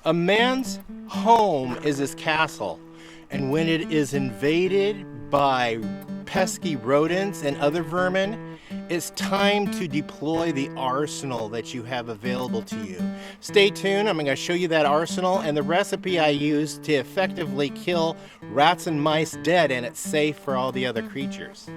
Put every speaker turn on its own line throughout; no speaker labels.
A man's home is his castle, and when it is invaded by pesky rodents and other vermin, it's time to deploy the arsenal that you have available to you. Stay tuned, I'm going to show you that arsenal and the recipe I use to effectively kill rats and mice dead, and it's safe for all the other creatures.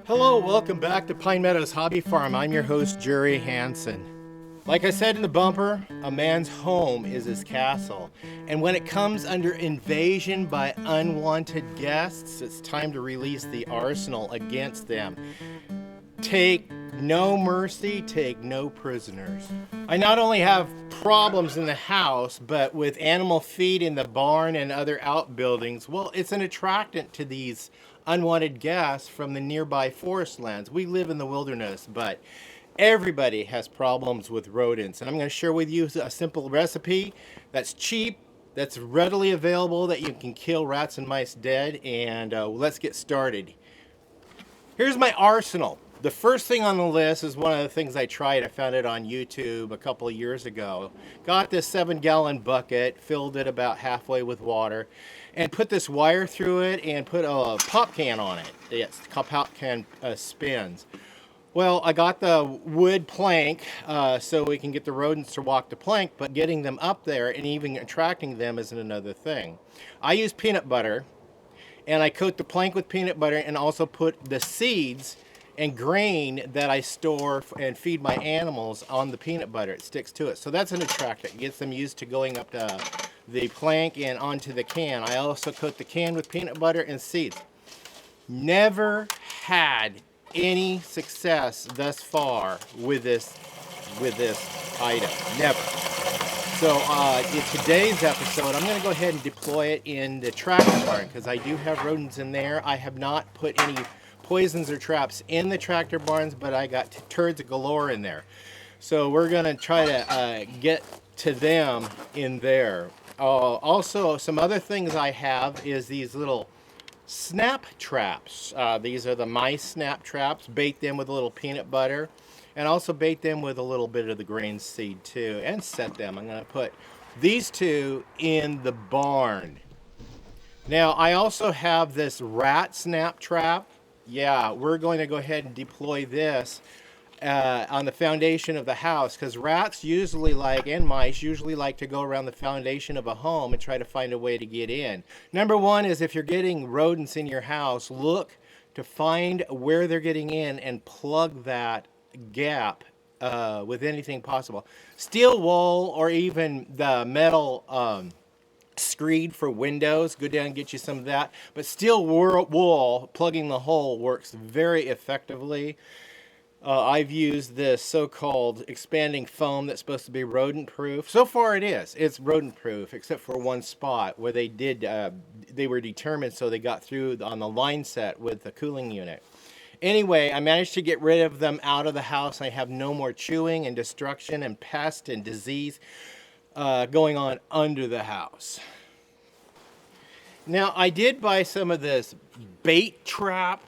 Hello, welcome back to Pine Meadows Hobby Farm. I'm your host, Jerry Hansen. Like I said in the bumper, a man's home is his castle. And when it comes under invasion by unwanted guests, it's time to release the arsenal against them. Take no mercy, take no prisoners. I not only have problems in the house, but with animal feed in the barn and other outbuildings, well, it's an attractant to these unwanted guests from the nearby forest lands. We live in the wilderness, but everybody has problems with rodents. And I'm going to share with you a simple recipe that's cheap, that's readily available, that you can kill rats and mice dead. And let's get started. Here's my arsenal. The first thing on the list is one of the things I tried. I found it on YouTube a couple of years ago. Got this 7-gallon bucket, filled it about halfway with water, and put this wire through it and put a pop can on it. It's pop can spins. Well, I got the wood plank so we can get the rodents to walk the plank, but getting them up there and even attracting them isn't another thing. I use peanut butter, and I coat the plank with peanut butter and also put the seeds and grain that I store and feed my animals on the peanut butter. It sticks to it. So that's an attractant. It gets them used to going up the plank and onto the can. I also coat the can with peanut butter and seeds. Never had any success thus far with this item. Never. So in today's episode, I'm going to go ahead and deploy it in the tractor barn because I do have rodents in there. I have not put any poisons or traps in the tractor barns, but I got turds galore in there. So we're going to try to get to them in there. Also, some other things I have is these little snap traps. These are the mice snap traps. Bait them with a little peanut butter and also bait them with a little bit of the grain seed too, and set them. I'm going to put these two in the barn. Now I also have this rat snap trap. Yeah, we're going to go ahead and deploy this on the foundation of the house, because rats usually and mice usually like to go around the foundation of a home and try to find a way to get in. Number one is, if you're getting rodents in your house, look to find where they're getting in and plug that gap with anything possible. Steel wool or even the metal screed for windows, go down and get you some of that. But steel wool plugging the hole works very effectively. I've used this so-called expanding foam that's supposed to be rodent proof. So far it is. It's rodent proof, except for one spot where they were determined, so they got through on the line set with the cooling unit. Anyway, I managed to get rid of them out of the house. I have no more chewing and destruction and pest and disease going on under the house. Now, I did buy some of this bait trap,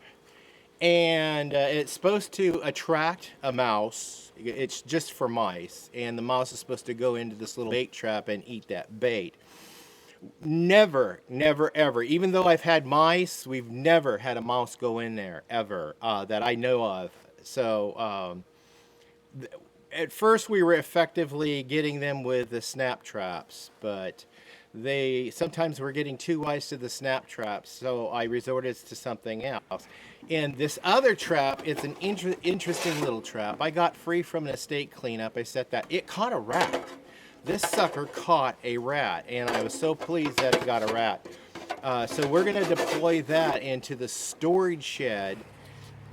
and it's supposed to attract a mouse. It's just for mice, and the mouse is supposed to go into this little bait trap and eat that bait. Never, ever, even though I've had mice, we've never had a mouse go in there, ever, that I know of. So, at first we were effectively getting them with the snap traps, but they sometimes were getting too wise to the snap traps, so I resorted to something else. And this other trap, it's an interesting little trap I got free from an estate cleanup. I set that. It caught a rat. this sucker caught a rat, and I was so pleased that it got a rat. So we're going to deploy that into the storage shed,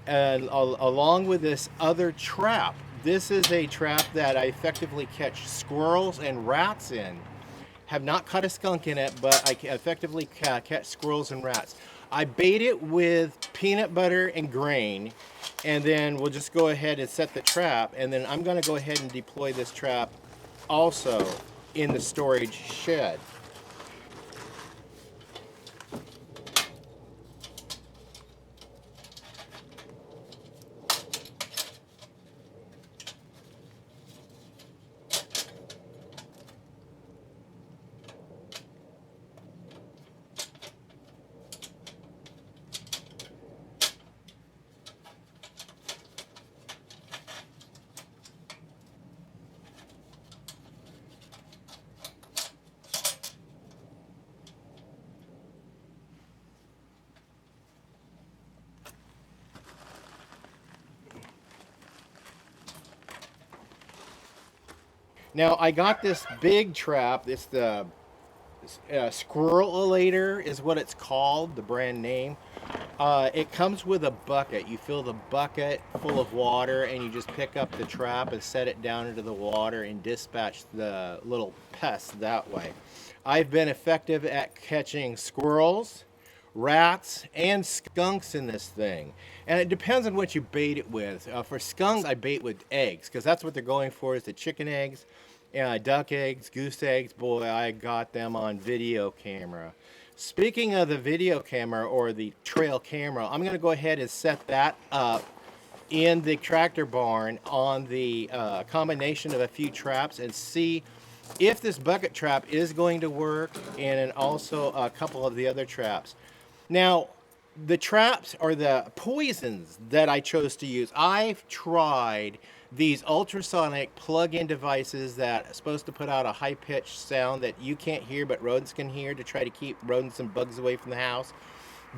and along with this other trap. This is a trap that I effectively catch squirrels and rats in. Have not caught a skunk in it, but I effectively catch squirrels and rats. I bait it with peanut butter and grain, and then we'll just go ahead and set the trap, and then I'm going to go ahead and deploy this trap also in the storage shed. Now I got this big trap. It's the squirrelator is what it's called, the brand name. It comes with a bucket. You fill the bucket full of water and you just pick up the trap and set it down into the water and dispatch the little pests that way. I've been effective at catching squirrels, rats, and skunks in this thing. And it depends on what you bait it with. For skunks, I bait with eggs because that's what they're going for, is the chicken eggs, duck eggs, goose eggs. Boy, I got them on video camera. Speaking of the video camera or the trail camera, I'm going to go ahead and set that up in the tractor barn on the combination of a few traps and see if this bucket trap is going to work, and also a couple of the other traps. Now, the traps or the poisons that I chose to use, I've tried these ultrasonic plug-in devices that are supposed to put out a high-pitched sound that you can't hear but rodents can hear to try to keep rodents and bugs away from the house.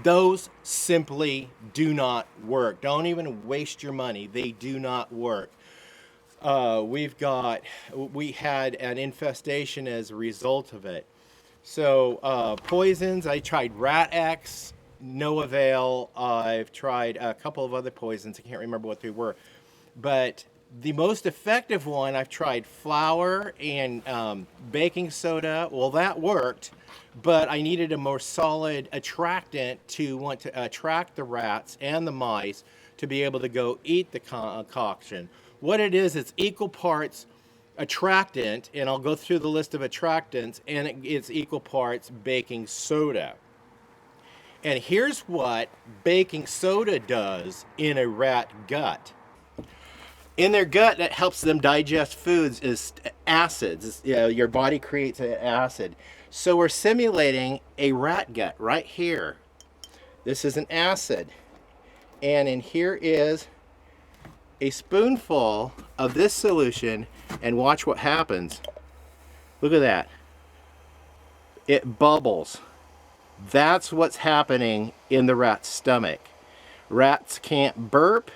Those simply do not work. Don't even waste your money. They do not work. We had an infestation as a result of it. So poisons, I tried Rat X, no avail. I've tried a couple of other poisons. I can't remember what they were. But the most effective one, I've tried flour and baking soda. Well, that worked, but I needed a more solid attractant to want to attract the rats and the mice to be able to go eat the concoction. What it is, it's equal parts attractant, and I'll go through the list of attractants, and it's equal parts baking soda. And here's what baking soda does in a rat gut. In their gut, that helps them digest foods is acids. Your body creates an acid. So we're simulating a rat gut right here. This is an acid. And in here is a spoonful of this solution, and watch what happens. Look at that. It bubbles. That's what's happening in the rat's stomach. Rats can't burp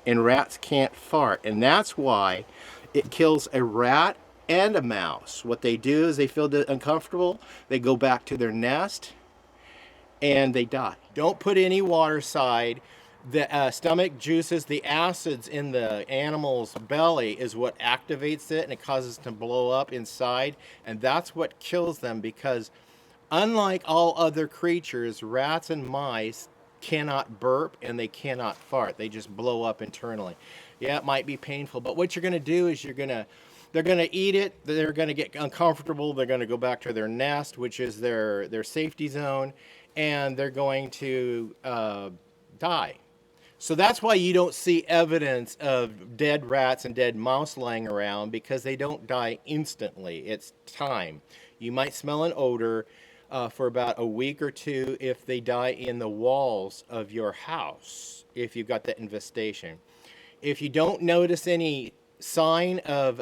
and rats can't fart, and that's why it kills a rat and a mouse. What they do is they feel uncomfortable, they go back to their nest, and they die. Don't put any water side. The stomach juices, the acids in the animal's belly is what activates it, and it causes it to blow up inside, and that's what kills them, because unlike all other creatures, rats and mice cannot burp and they cannot fart. They just blow up internally. Yeah, it might be painful, but what you're going to do is they're going to eat it, they're going to get uncomfortable, they're going to go back to their nest, which is their safety zone, and they're going to die. So that's why you don't see evidence of dead rats and dead mouse lying around, because they don't die instantly. It's time. You might smell an odor for about a week or two if they die in the walls of your house, if you've got that infestation. If you don't notice any sign of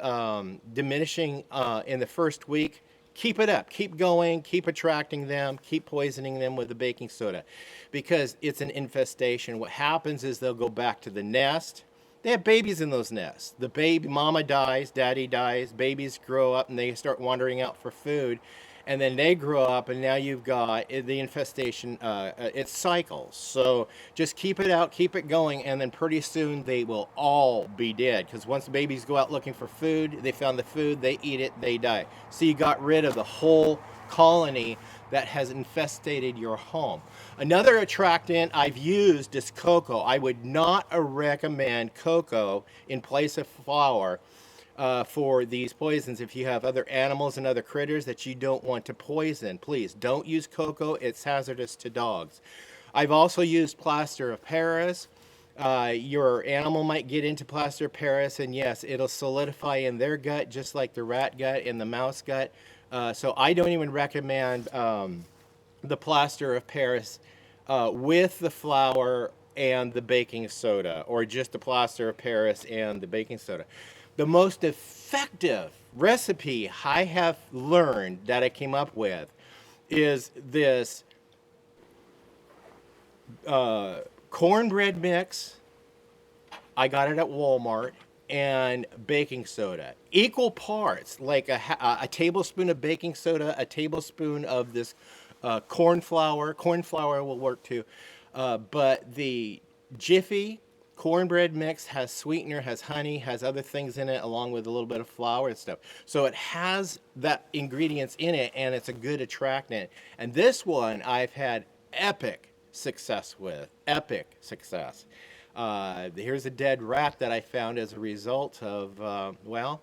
diminishing in the first week, keep it up, keep going, keep attracting them, keep poisoning them with the baking soda, because it's an infestation. What happens is they'll go back to the nest, They have babies in those nests. The baby mama dies, daddy dies, babies grow up and they start wandering out for food. And then they grow up, and now you've got the infestation. It cycles. So just keep it out, keep it going, and then pretty soon they will all be dead. Because once the babies go out looking for food, they found the food, they eat it, they die. So you got rid of the whole colony that has infested your home. Another attractant I've used is cocoa. I would not recommend cocoa in place of flour for these poisons. If you have other animals and other critters that you don't want to poison, please don't use cocoa. It's hazardous to dogs. I've also used plaster of Paris. Your animal might get into plaster of Paris, and yes, it'll solidify in their gut just like the rat gut and the mouse gut. So I don't even recommend the plaster of Paris with the flour and the baking soda, or just the plaster of Paris and the baking soda. The most effective recipe I have learned that I came up with is this cornbread mix. I got it at Walmart, and baking soda. Equal parts, like a tablespoon of baking soda, a tablespoon of this corn flour. Corn flour will work too. But the Jiffy cornbread mix has sweetener, has honey, has other things in it, along with a little bit of flour and stuff. So it has that ingredients in it, and it's a good attractant. And this one I've had epic success with. Epic success. Here's a dead rat that I found as a result of, well,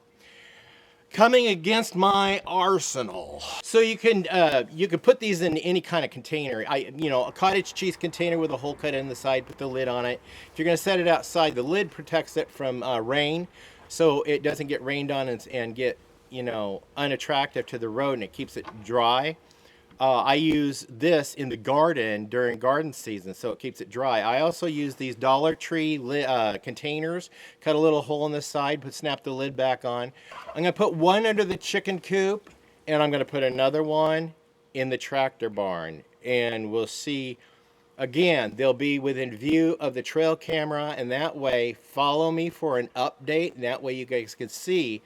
coming against my arsenal. So you can put these in any kind of container. A cottage cheese container with a hole cut in the side, put the lid on it. If you're gonna set it outside, the lid protects it from rain, so it doesn't get rained on and get, unattractive to the road, and it keeps it dry. I use this in the garden during garden season, so it keeps it dry. I also use these Dollar Tree containers, cut a little hole in the side, snap the lid back on. I'm gonna put one under the chicken coop, and I'm gonna put another one in the tractor barn. And we'll see, again, they'll be within view of the trail camera, and that way, follow me for an update, and that way you guys can see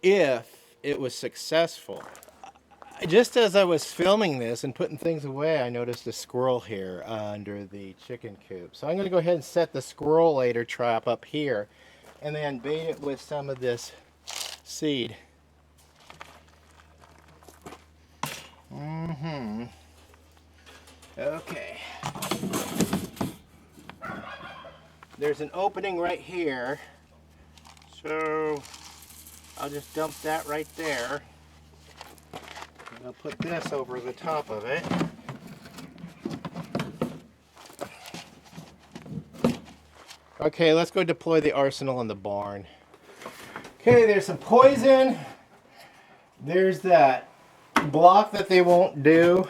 if it was successful. Just as I was filming this and putting things away, I noticed a squirrel here under the chicken coop. So I'm going to go ahead and set the squirrel later trap up here, and then bait it with some of this seed. Okay. There's an opening right here, so I'll just dump that right there. I'll put this over the top of it. Okay, let's go deploy the arsenal in the barn. Okay, there's some poison. There's that block that they won't do.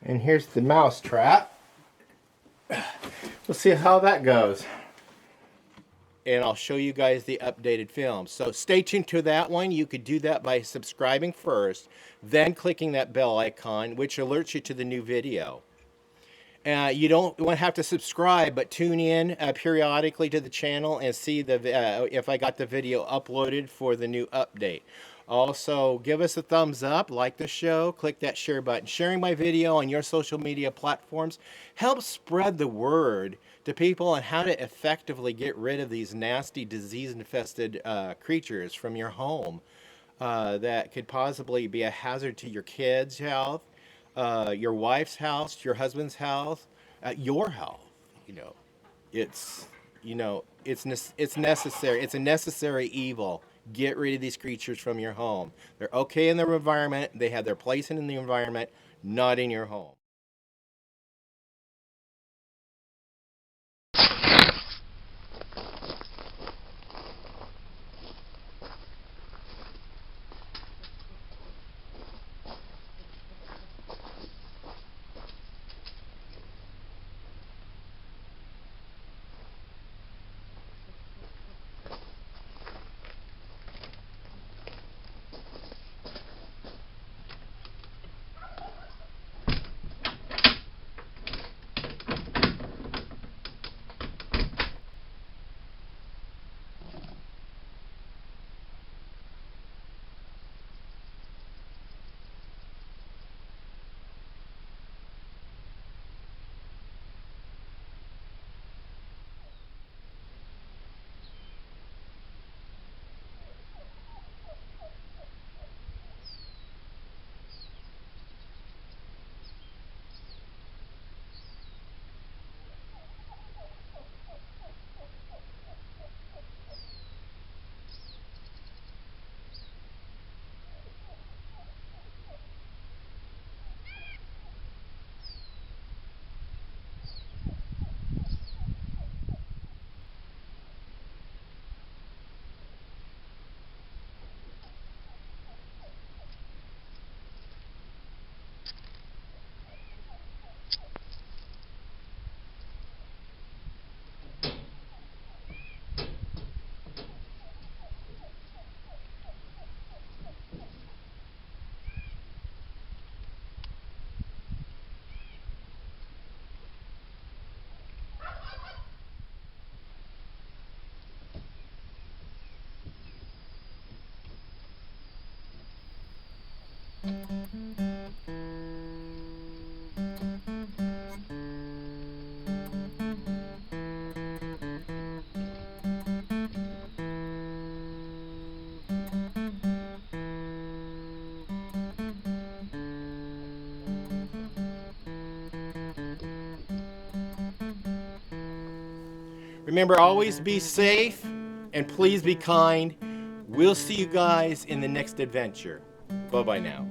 And here's the mouse trap. We'll see how that goes. And I'll show you guys the updated film. So stay tuned to that one. You could do that by subscribing first, then clicking that bell icon, which alerts you to the new video. You don't want to have to subscribe, but tune in periodically to the channel and see if I got the video uploaded for the new update. Also, give us a thumbs up, like the show, click that share button. Sharing my video on your social media platforms helps spread the word to people on how to effectively get rid of these nasty disease-infested creatures from your home that could possibly be a hazard to your kids' health, your wife's health, your husband's health, your health. It's necessary. It's a necessary evil. Get rid of these creatures from your home. They're okay in their environment. They have their place in the environment, not in your home. Remember, always be safe and please be kind. We'll see you guys in the next adventure. Bye-bye now.